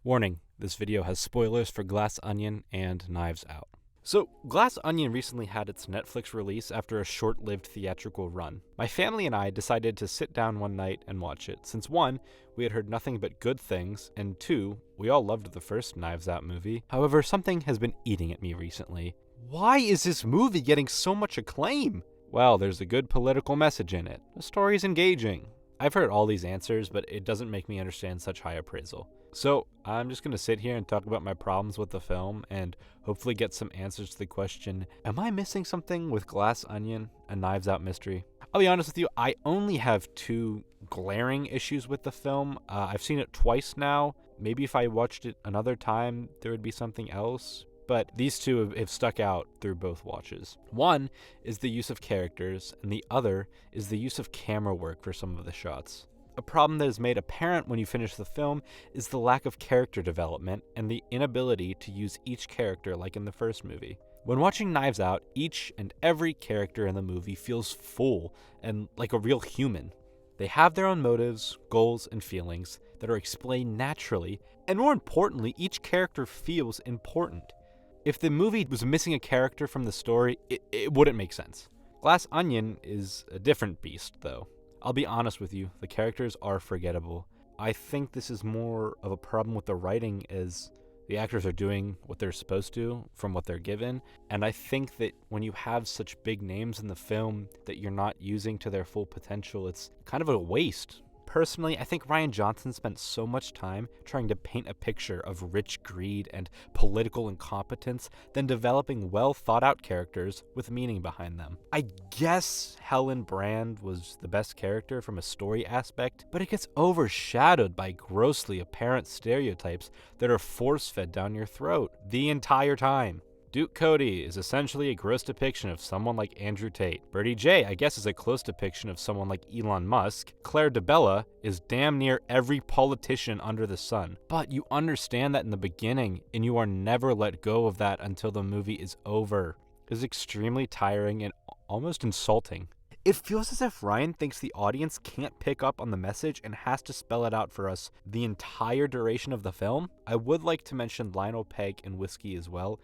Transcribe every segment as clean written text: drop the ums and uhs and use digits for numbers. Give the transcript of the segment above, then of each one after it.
Warning, this video has spoilers for Glass Onion and Knives Out. So, Glass Onion recently had its Netflix release after a short-lived theatrical run. My family and I decided to sit down one night and watch it, since one, we had heard nothing but good things, and two, we all loved the first Knives Out movie. However, something has been eating at me recently. Why is this movie getting so much acclaim? Well, there's a good political message in it. The story's engaging. I've heard all these answers, but it doesn't make me understand such high appraisal. So, I'm just going to sit here and talk about my problems with the film and hopefully get some answers to the question, am I missing something with Glass Onion, a Knives Out mystery? I'll be honest with you, I only have two glaring issues with the film. I've seen it twice now. Maybe if I watched it another time, there would be something else. But these two have stuck out through both watches. One is the use of characters, and the other is the use of camera work for some of the shots. A problem that is made apparent when you finish the film is the lack of character development and the inability to use each character like in the first movie. When watching Knives Out, each and every character in the movie feels full and like a real human. They have their own motives, goals, and feelings that are explained naturally, and more importantly, each character feels important. If the movie was missing a character from the story, it wouldn't make sense. Glass Onion is a different beast, though. I'll be honest with you, the characters are forgettable. I think this is more of a problem with the writing, as the actors are doing what they're supposed to from what they're given, and I think that when you have such big names in the film that you're not using to their full potential, it's kind of a waste. Personally, I think Rian Johnson spent so much time trying to paint a picture of rich greed and political incompetence than developing well-thought-out characters with meaning behind them. I guess Helen Brand was the best character from a story aspect, but it gets overshadowed by grossly apparent stereotypes that are force-fed down your throat the entire time. Duke Cody is essentially a gross depiction of someone like Andrew Tate. Birdie J, I guess, is a close depiction of someone like Elon Musk. Claire DeBella is damn near every politician under the sun. But you understand that in the beginning, and you are never let go of that until the movie is over. It is extremely tiring and almost insulting. It feels as if Ryan thinks the audience can't pick up on the message and has to spell it out for us the entire duration of the film. I would like to mention Lionel Pegg and Whiskey as well,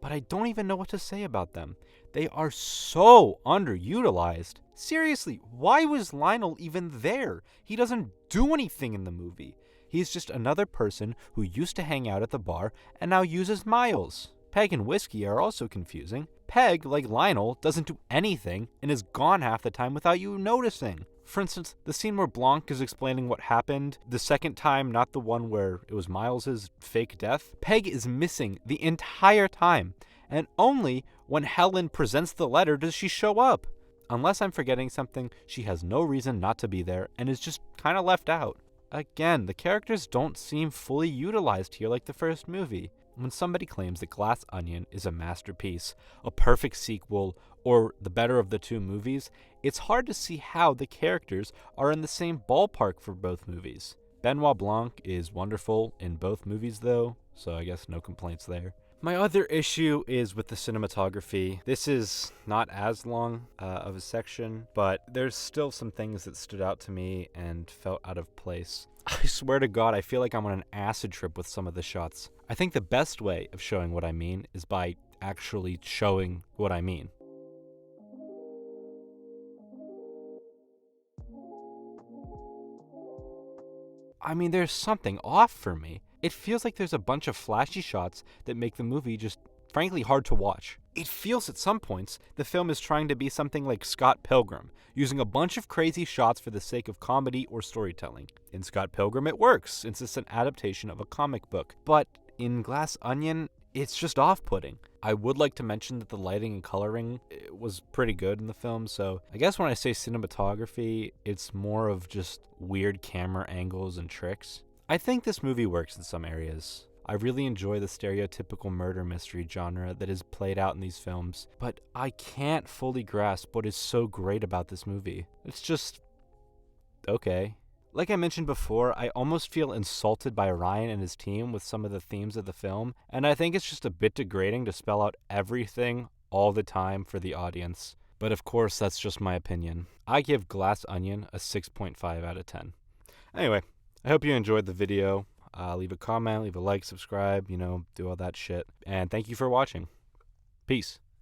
but I don't even know what to say about them. They are so underutilized. Seriously, why was Lionel even there? He doesn't do anything in the movie. He's just another person who used to hang out at the bar and now uses Miles. Peg and Whiskey are also confusing. Peg, like Lionel, doesn't do anything and is gone half the time without you noticing. For instance, the scene where Blanc is explaining what happened the second time, not the one where it was Miles's fake death, Peg is missing the entire time, and only when Helen presents the letter does she show up. Unless I'm forgetting something, she has no reason not to be there and is just kind of left out. Again, the characters don't seem fully utilized here like the first movie. When somebody claims that Glass Onion is a masterpiece, a perfect sequel, or the better of the two movies, it's hard to see how the characters are in the same ballpark for both movies. Benoit Blanc is wonderful in both movies though, so I guess no complaints there. My other issue is with the cinematography. This is not as long of a section, but there's still some things that stood out to me and felt out of place. I swear to God, I feel like I'm on an acid trip with some of the shots. I think the best way of showing what I mean is by actually showing what I mean. I mean, there's something off for me. It feels like there's a bunch of flashy shots that make the movie just, frankly, hard to watch. It feels at some points the film is trying to be something like Scott Pilgrim, using a bunch of crazy shots for the sake of comedy or storytelling. In Scott Pilgrim, it works, since it's an adaptation of a comic book. But in Glass Onion, it's just off-putting. I would like to mention that the lighting and coloring was pretty good in the film, so I guess when I say cinematography, it's more of just weird camera angles and tricks. I think this movie works in some areas. I really enjoy the stereotypical murder mystery genre that is played out in these films, but I can't fully grasp what is so great about this movie. It's just okay. Like I mentioned before, I almost feel insulted by Ryan and his team with some of the themes of the film, and I think it's just a bit degrading to spell out everything all the time for the audience. But of course, that's just my opinion. I give Glass Onion a 6.5 out of 10. Anyway, I hope you enjoyed the video. Leave a comment, leave a like, subscribe, do all that shit. And thank you for watching. Peace.